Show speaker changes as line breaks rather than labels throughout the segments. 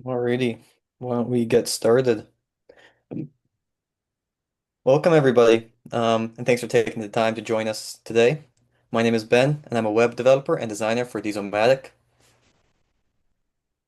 Alrighty, why don't we get started? Welcome, everybody, and thanks for taking the time to join us today. My name is Ben, and I'm a web developer and designer for Dieselmatic.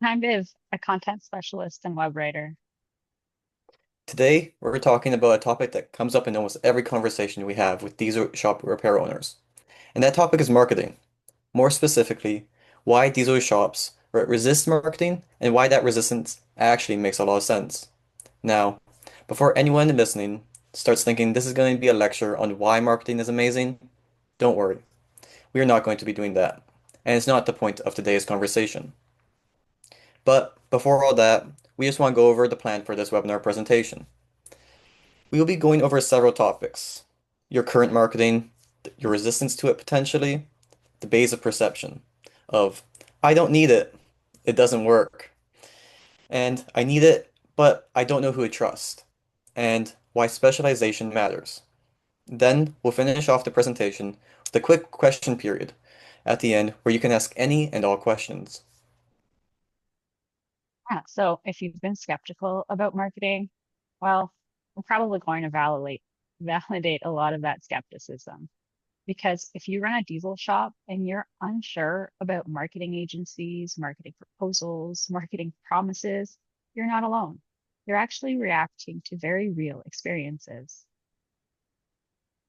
I'm Viv, a content specialist and web writer.
Today, we're talking about a topic that comes up in almost every conversation we have with diesel shop repair owners, and that topic is marketing. More specifically, why diesel shops resist marketing and why that resistance actually makes a lot of sense. Now, before anyone listening starts thinking this is going to be a lecture on why marketing is amazing, don't worry. We are not going to be doing that. And it's not the point of today's conversation. But before all that, we just want to go over the plan for this webinar presentation. We will be going over several topics. Your current marketing, your resistance to it potentially, the base of perception of I don't need it, it doesn't work, and I need it, but I don't know who to trust, and why specialization matters. Then we'll finish off the presentation with a quick question period at the end where you can ask any and all questions.
Yeah, so if you've been skeptical about marketing, well, we're probably going to validate a lot of that skepticism. Because if you run a diesel shop and you're unsure about marketing agencies, marketing proposals, marketing promises, you're not alone. You're actually reacting to very real experiences.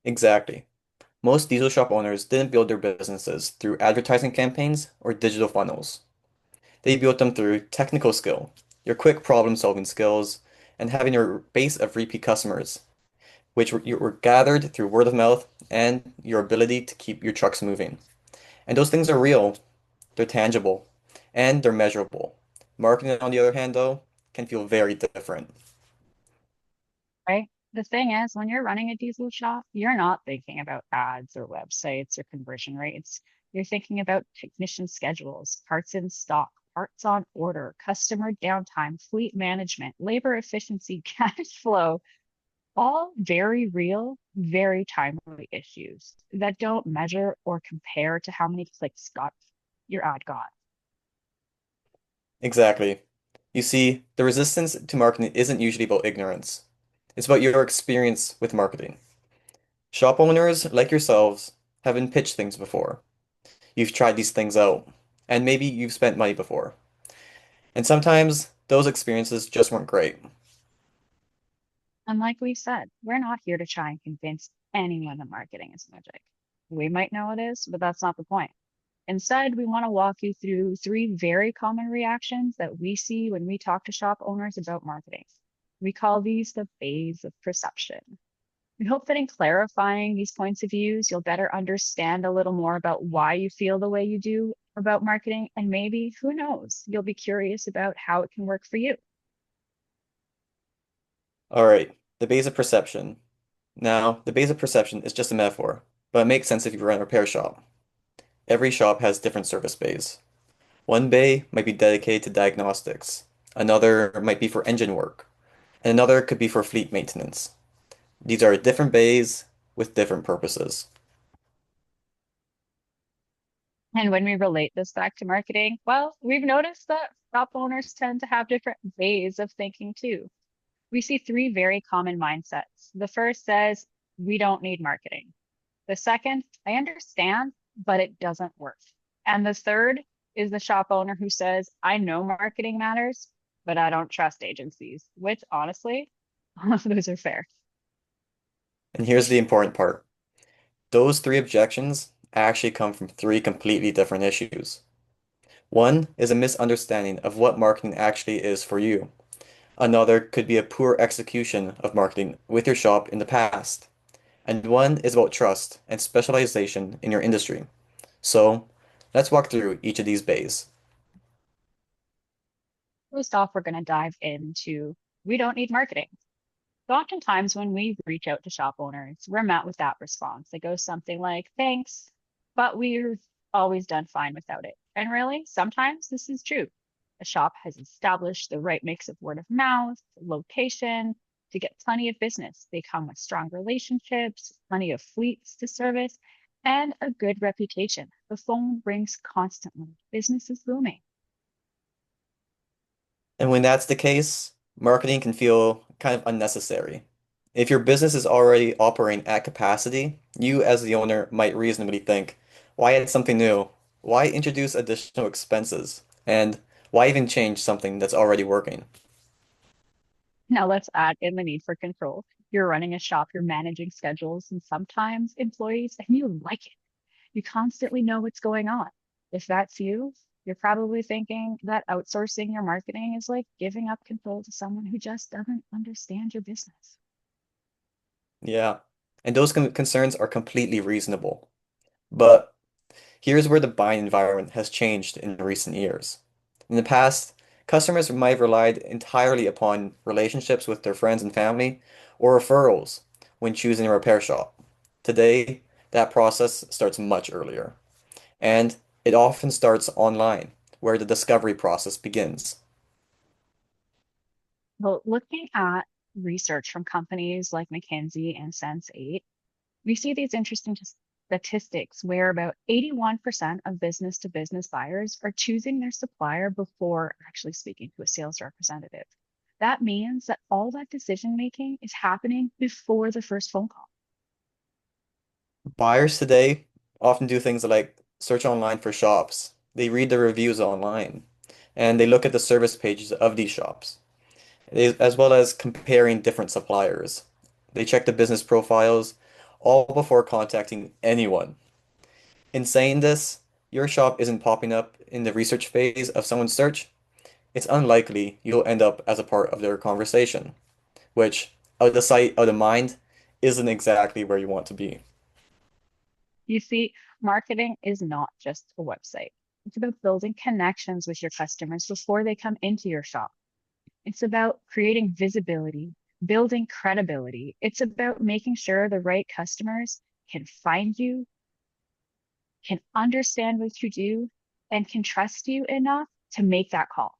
Exactly. Most diesel shop owners didn't build their businesses through advertising campaigns or digital funnels. They built them through technical skill, your quick problem-solving skills, and having your base of repeat customers, which were gathered through word of mouth and your ability to keep your trucks moving. And those things are real, they're tangible, and they're measurable. Marketing, on the other hand, though, can feel very different.
Right? The thing is, when you're running a diesel shop, you're not thinking about ads or websites or conversion rates. You're thinking about technician schedules, parts in stock, parts on order, customer downtime, fleet management, labor efficiency, cash flow, all very real, very timely issues that don't measure or compare to how many clicks got your ad got.
Exactly. You see, the resistance to marketing isn't usually about ignorance. It's about your experience with marketing. Shop owners, like yourselves, have been pitched things before. You've tried these things out, and maybe you've spent money before. And sometimes those experiences just weren't great.
And like we said, we're not here to try and convince anyone that marketing is magic. We might know it is, but that's not the point. Instead, we want to walk you through three very common reactions that we see when we talk to shop owners about marketing. We call these the bays of perception. We hope that in clarifying these points of views, you'll better understand a little more about why you feel the way you do about marketing, and maybe, who knows, you'll be curious about how it can work for you.
Alright, the base of perception. Now, the base of perception is just a metaphor, but it makes sense if you run a repair shop. Every shop has different service bays. One bay might be dedicated to diagnostics, another might be for engine work, and another could be for fleet maintenance. These are different bays with different purposes.
And when we relate this back to marketing, well, we've noticed that shop owners tend to have different ways of thinking too. We see three very common mindsets. The first says, we don't need marketing. The second, I understand, but it doesn't work. And the third is the shop owner who says, I know marketing matters, but I don't trust agencies, which honestly, all of those are fair.
And here's the important part. Those three objections actually come from three completely different issues. One is a misunderstanding of what marketing actually is for you. Another could be a poor execution of marketing with your shop in the past. And one is about trust and specialization in your industry. So, let's walk through each of these bays.
First off, we're going to dive into we don't need marketing. So oftentimes when we reach out to shop owners, we're met with that response. It goes something like, thanks, but we've always done fine without it. And really, sometimes this is true. A shop has established the right mix of word of mouth, location to get plenty of business. They come with strong relationships, plenty of fleets to service, and a good reputation. The phone rings constantly. Business is booming.
And when that's the case, marketing can feel kind of unnecessary. If your business is already operating at capacity, you as the owner might reasonably think, why add something new? Why introduce additional expenses? And why even change something that's already working?
Now let's add in the need for control. You're running a shop, you're managing schedules and sometimes employees, and you like it. You constantly know what's going on. If that's you, you're probably thinking that outsourcing your marketing is like giving up control to someone who just doesn't understand your business.
Yeah. And those concerns are completely reasonable. But here's where the buying environment has changed in recent years. In the past, customers might have relied entirely upon relationships with their friends and family or referrals when choosing a repair shop. Today, that process starts much earlier, and it often starts online, where the discovery process begins.
Well, looking at research from companies like McKinsey and Sense8, we see these interesting statistics where about 81% of business to business buyers are choosing their supplier before actually speaking to a sales representative. That means that all that decision making is happening before the first phone call.
Buyers today often do things like search online for shops. They read the reviews online, and they look at the service pages of these shops, as well as comparing different suppliers. They check the business profiles all before contacting anyone. In saying this, your shop isn't popping up in the research phase of someone's search. It's unlikely you'll end up as a part of their conversation, which, out of sight, out of mind, isn't exactly where you want to be.
You see, marketing is not just a website. It's about building connections with your customers before they come into your shop. It's about creating visibility, building credibility. It's about making sure the right customers can find you, can understand what you do, and can trust you enough to make that call.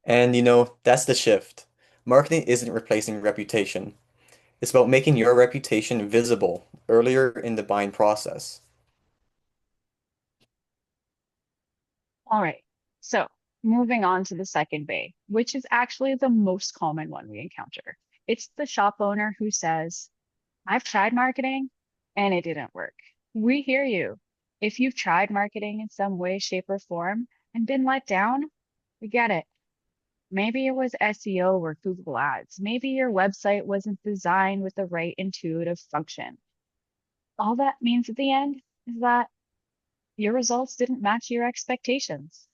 And that's the shift. Marketing isn't replacing reputation. It's about making your reputation visible earlier in the buying process.
All right. So moving on to the second bay, which is actually the most common one we encounter. It's the shop owner who says, I've tried marketing and it didn't work. We hear you. If you've tried marketing in some way, shape, or form and been let down, we get it. Maybe it was SEO or Google Ads. Maybe your website wasn't designed with the right intuitive function. All that means at the end is that your results didn't match your expectations.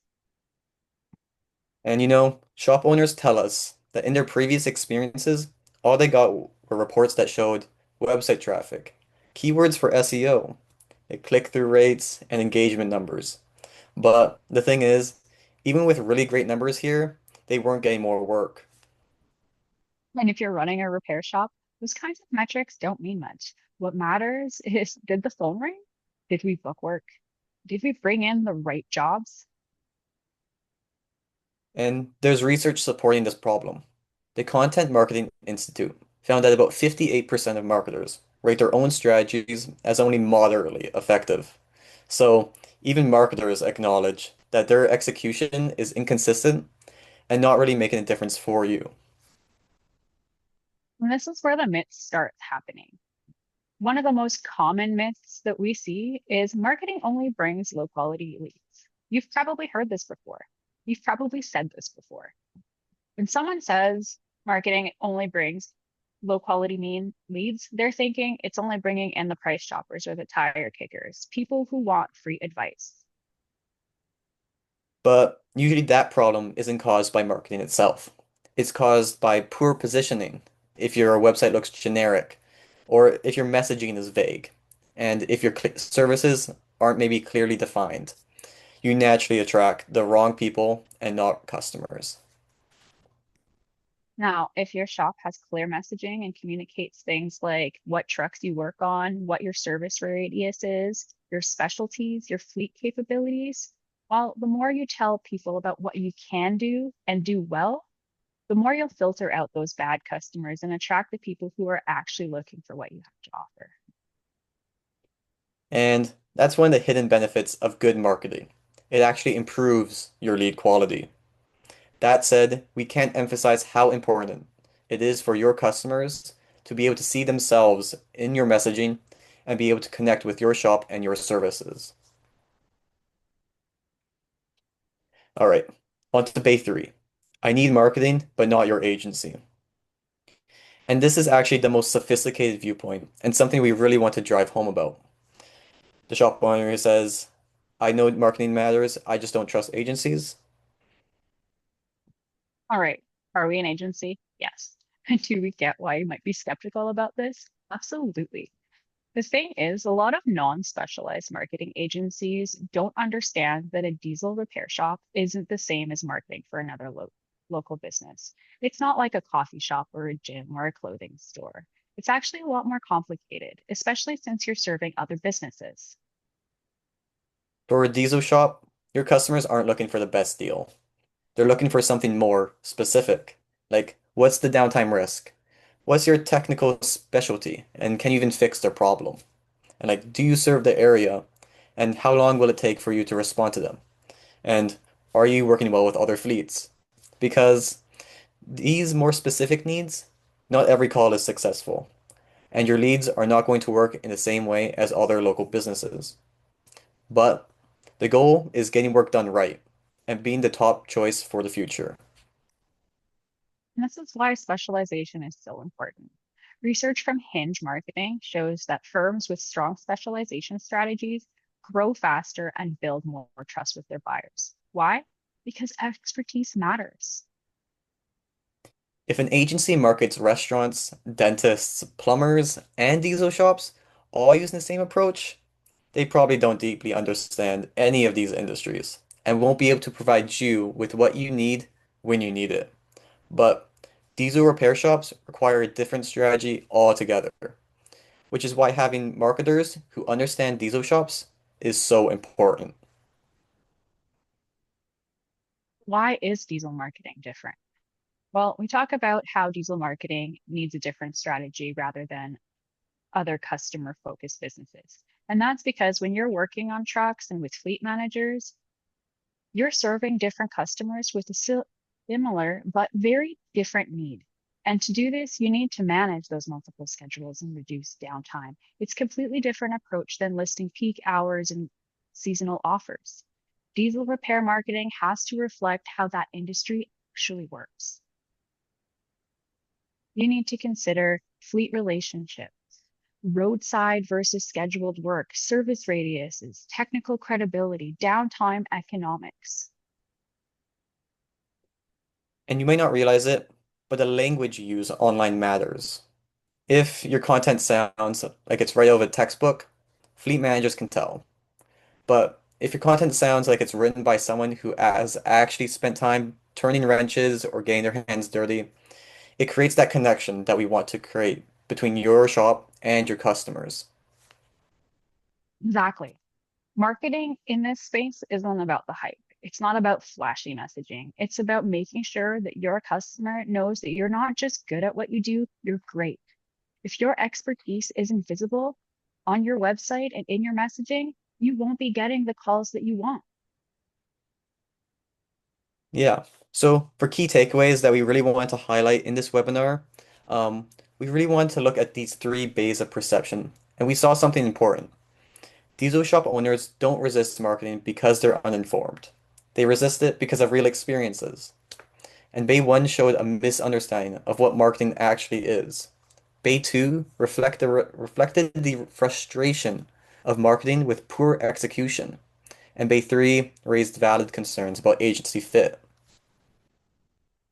And shop owners tell us that in their previous experiences, all they got were reports that showed website traffic, keywords for SEO, click-through rates, and engagement numbers. But the thing is, even with really great numbers here, they weren't getting more work.
And if you're running a repair shop, those kinds of metrics don't mean much. What matters is, did the phone ring? Did we book work? Did we bring in the right jobs?
And there's research supporting this problem. The Content Marketing Institute found that about 58% of marketers rate their own strategies as only moderately effective. So even marketers acknowledge that their execution is inconsistent and not really making a difference for you.
And this is where the myths start happening. One of the most common myths that we see is marketing only brings low quality leads. You've probably heard this before. You've probably said this before. When someone says marketing only brings low quality mean leads, they're thinking it's only bringing in the price shoppers or the tire kickers, people who want free advice.
But usually that problem isn't caused by marketing itself. It's caused by poor positioning, if your website looks generic, or if your messaging is vague, and if your services aren't maybe clearly defined. You naturally attract the wrong people and not customers.
Now, if your shop has clear messaging and communicates things like what trucks you work on, what your service radius is, your specialties, your fleet capabilities, well, the more you tell people about what you can do and do well, the more you'll filter out those bad customers and attract the people who are actually looking for what you have to offer.
And that's one of the hidden benefits of good marketing. It actually improves your lead quality. That said, we can't emphasize how important it is for your customers to be able to see themselves in your messaging and be able to connect with your shop and your services. All right, on to bay three. I need marketing, but not your agency. And this is actually the most sophisticated viewpoint and something we really want to drive home about. The shop owner says, I know marketing matters, I just don't trust agencies.
All right. Are we an agency? Yes. And do we get why you might be skeptical about this? Absolutely. The thing is, a lot of non-specialized marketing agencies don't understand that a diesel repair shop isn't the same as marketing for another local business. It's not like a coffee shop or a gym or a clothing store. It's actually a lot more complicated, especially since you're serving other businesses.
For a diesel shop, your customers aren't looking for the best deal. They're looking for something more specific. Like, what's the downtime risk? What's your technical specialty? And can you even fix their problem? And like, do you serve the area? And how long will it take for you to respond to them? And are you working well with other fleets? Because these more specific needs, not every call is successful, and your leads are not going to work in the same way as other local businesses. But the goal is getting work done right and being the top choice for the future.
And this is why specialization is so important. Research from Hinge Marketing shows that firms with strong specialization strategies grow faster and build more trust with their buyers. Why? Because expertise matters.
If an agency markets restaurants, dentists, plumbers, and diesel shops all using the same approach, they probably don't deeply understand any of these industries and won't be able to provide you with what you need when you need it. But diesel repair shops require a different strategy altogether, which is why having marketers who understand diesel shops is so important.
Why is diesel marketing different? Well, we talk about how diesel marketing needs a different strategy rather than other customer focused businesses. And that's because when you're working on trucks and with fleet managers, you're serving different customers with a similar but very different need. And to do this, you need to manage those multiple schedules and reduce downtime. It's a completely different approach than listing peak hours and seasonal offers. Diesel repair marketing has to reflect how that industry actually works. You need to consider fleet relationships, roadside versus scheduled work, service radiuses, technical credibility, downtime economics.
And you may not realize it, but the language you use online matters. If your content sounds like it's right out of a textbook, fleet managers can tell. But if your content sounds like it's written by someone who has actually spent time turning wrenches or getting their hands dirty, it creates that connection that we want to create between your shop and your customers.
Exactly. Marketing in this space isn't about the hype. It's not about flashy messaging. It's about making sure that your customer knows that you're not just good at what you do, you're great. If your expertise isn't visible on your website and in your messaging, you won't be getting the calls that you want.
Yeah. So for key takeaways that we really want to highlight in this webinar, we really want to look at these three bays of perception, and we saw something important. Diesel shop owners don't resist marketing because they're uninformed. They resist it because of real experiences. And Bay 1 showed a misunderstanding of what marketing actually is. Bay 2 reflected the frustration of marketing with poor execution. And Bay 3 raised valid concerns about agency fit.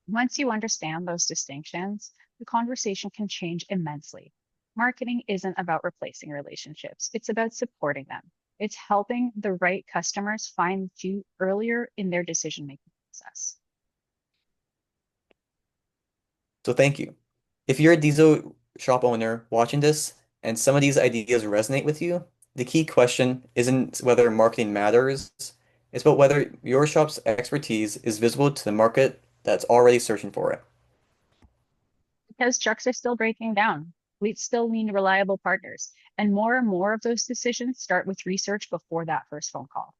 Once you understand those distinctions, the conversation can change immensely. Marketing isn't about replacing relationships, it's about supporting them. It's helping the right customers find you earlier in their decision making process.
So thank you. If you're a diesel shop owner watching this and some of these ideas resonate with you, the key question isn't whether marketing matters, it's about whether your shop's expertise is visible to the market that's already searching for it.
Because trucks are still breaking down, fleets still need reliable partners, and more of those decisions start with research before that first phone call.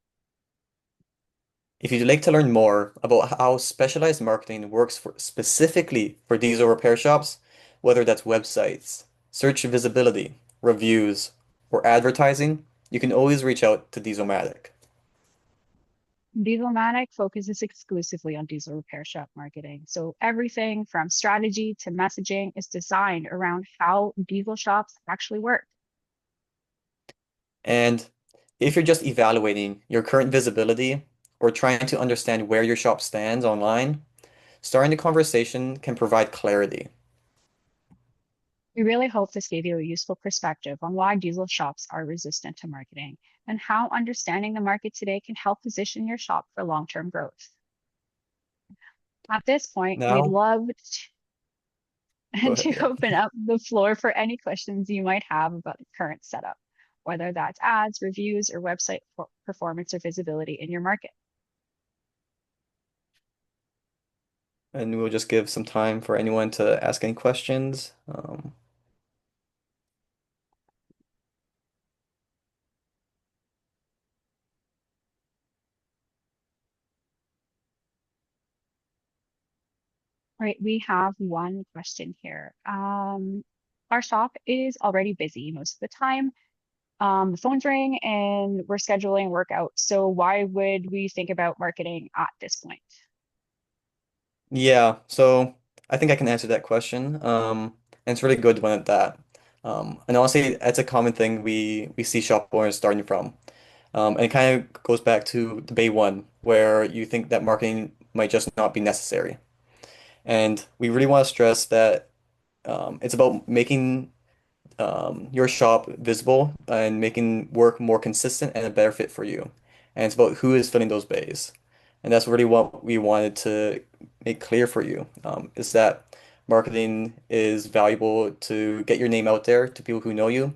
If you'd like to learn more about how specialized marketing works specifically for diesel repair shops, whether that's websites, search visibility, reviews, or advertising, you can always reach out to Dieselmatic.
Dieselmatic focuses exclusively on diesel repair shop marketing. So everything from strategy to messaging is designed around how diesel shops actually work.
And if you're just evaluating your current visibility or trying to understand where your shop stands online, starting the conversation can provide clarity.
We really hope this gave you a useful perspective on why diesel shops are resistant to marketing and how understanding the market today can help position your shop for long-term growth. At this point, we'd
Now,
love
go
to
ahead.
open up the floor for any questions you might have about the current setup, whether that's ads, reviews, or website performance or visibility in your market.
And we'll just give some time for anyone to ask any questions.
All right, we have one question here. Our shop is already busy most of the time. The phones ring and we're scheduling workouts. So why would we think about marketing at this point?
Yeah, so I think I can answer that question. And it's a really good one at that. And honestly, that's a common thing we see shop owners starting from. And it kind of goes back to the Bay one, where you think that marketing might just not be necessary. And we really want to stress that it's about making your shop visible and making work more consistent and a better fit for you. And it's about who is filling those bays. And that's really what we wanted to make clear for you, is that marketing is valuable to get your name out there to people who know you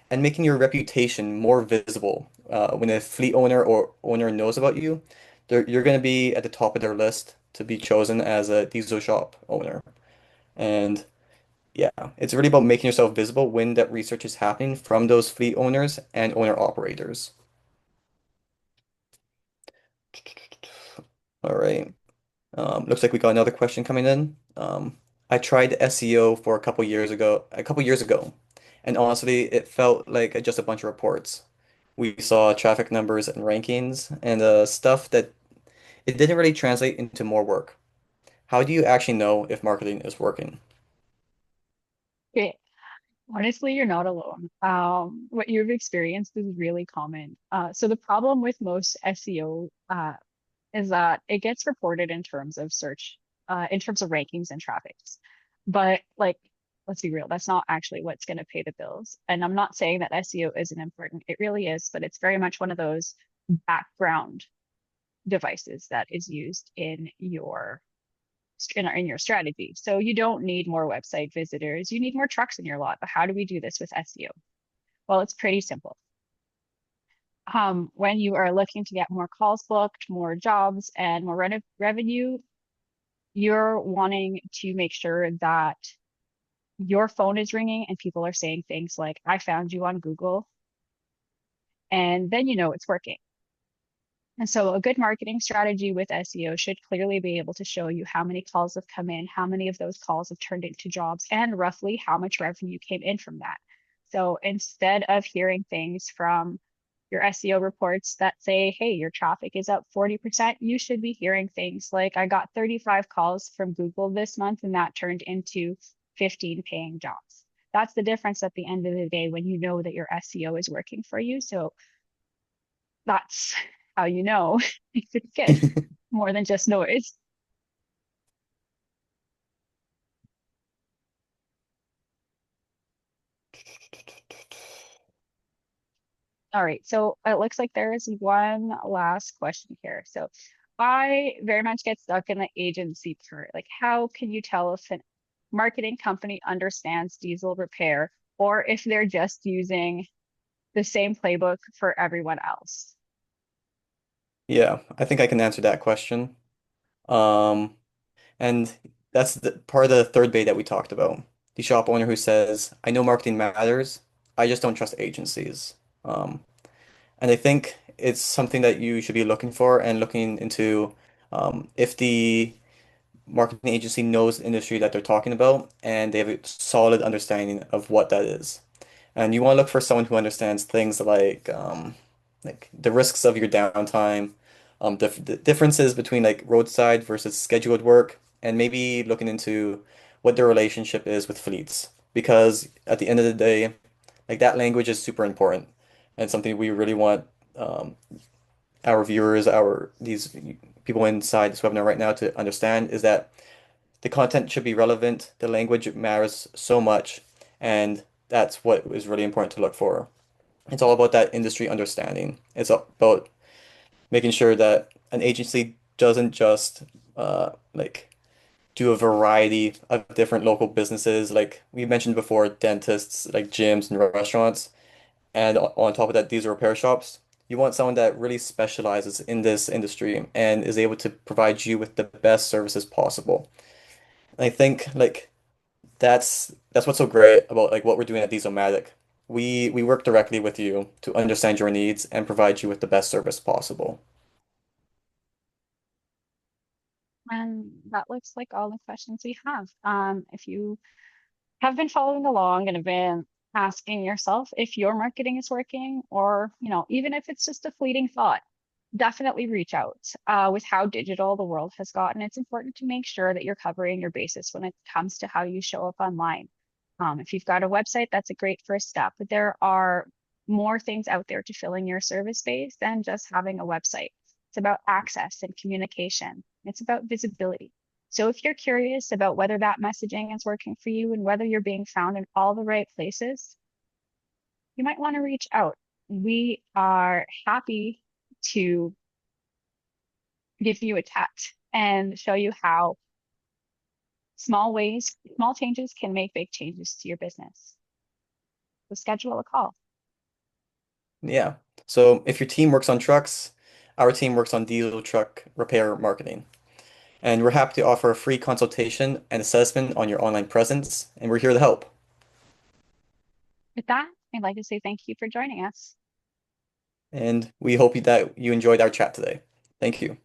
and making your reputation more visible. When a fleet owner or owner knows about you, you're going to be at the top of their list to be chosen as a diesel shop owner. And yeah, it's really about making yourself visible when that research is happening from those fleet owners and owner operators. All right. Looks like we got another question coming in. I tried SEO for a couple years ago, and honestly, it felt like just a bunch of reports. We saw traffic numbers and rankings and stuff that it didn't really translate into more work. How do you actually know if marketing is working?
Okay, honestly, you're not alone. What you've experienced is really common. So the problem with most SEO is that it gets reported in terms of search, in terms of rankings and traffics. But like, let's be real, that's not actually what's going to pay the bills. And I'm not saying that SEO isn't important. It really is, but it's very much one of those background devices that is used in your strategy. So you don't need more website visitors. You need more trucks in your lot. But how do we do this with SEO? Well, it's pretty simple. When you are looking to get more calls booked, more jobs, and more revenue, you're wanting to make sure that your phone is ringing and people are saying things like, I found you on Google, and then you know it's working. And so a good marketing strategy with SEO should clearly be able to show you how many calls have come in, how many of those calls have turned into jobs, and roughly how much revenue came in from that. So instead of hearing things from your SEO reports that say, hey, your traffic is up 40%, you should be hearing things like, I got 35 calls from Google this month, and that turned into 15 paying jobs. That's the difference at the end of the day when you know that your SEO is working for you. So that's how you know if it's good, more than just noise. All right, so it looks like there is one last question here. So I very much get stuck in the agency part. Like, how can you tell if a marketing company understands diesel repair or if they're just using the same playbook for everyone else?
Yeah, I think I can answer that question. Um, And that's the part of the third bay that we talked about. The shop owner who says, I know marketing matters, I just don't trust agencies. Um, and I think it's something that you should be looking for and looking into if the marketing agency knows the industry that they're talking about and they have a solid understanding of what that is. And you want to look for someone who understands things like the risks of your downtime, the differences between like roadside versus scheduled work, and maybe looking into what their relationship is with fleets. Because at the end of the day, like that language is super important and something we really want um, our viewers, our these people inside this webinar right now to understand is that the content should be relevant, the language matters so much, and that's what is really important to look for. It's all about that industry understanding. It's about making sure that an agency doesn't just like do a variety of different local businesses, like we mentioned before, dentists, like gyms and restaurants, and on top of that, these are repair shops. You want someone that really specializes in this industry and is able to provide you with the best services possible. I think like that's what's so great about like what we're doing at Dieselmatic. We work directly with you to understand your needs and provide you with the best service possible.
And that looks like all the questions we have. If you have been following along and have been asking yourself if your marketing is working, or, even if it's just a fleeting thought, definitely reach out. With how digital the world has gotten, it's important to make sure that you're covering your bases when it comes to how you show up online. If you've got a website, that's a great first step, but there are more things out there to fill in your service space than just having a website. It's about access and communication. It's about visibility. So if you're curious about whether that messaging is working for you and whether you're being found in all the right places, you might want to reach out. We are happy to give you a test and show you how small changes can make big changes to your business. So schedule a call.
Yeah. So if your team works on trucks, our team works on diesel truck repair marketing. And we're happy to offer a free consultation and assessment on your online presence, and we're here to help.
With that, I'd like to say thank you for joining us.
And we hope that you enjoyed our chat today. Thank you.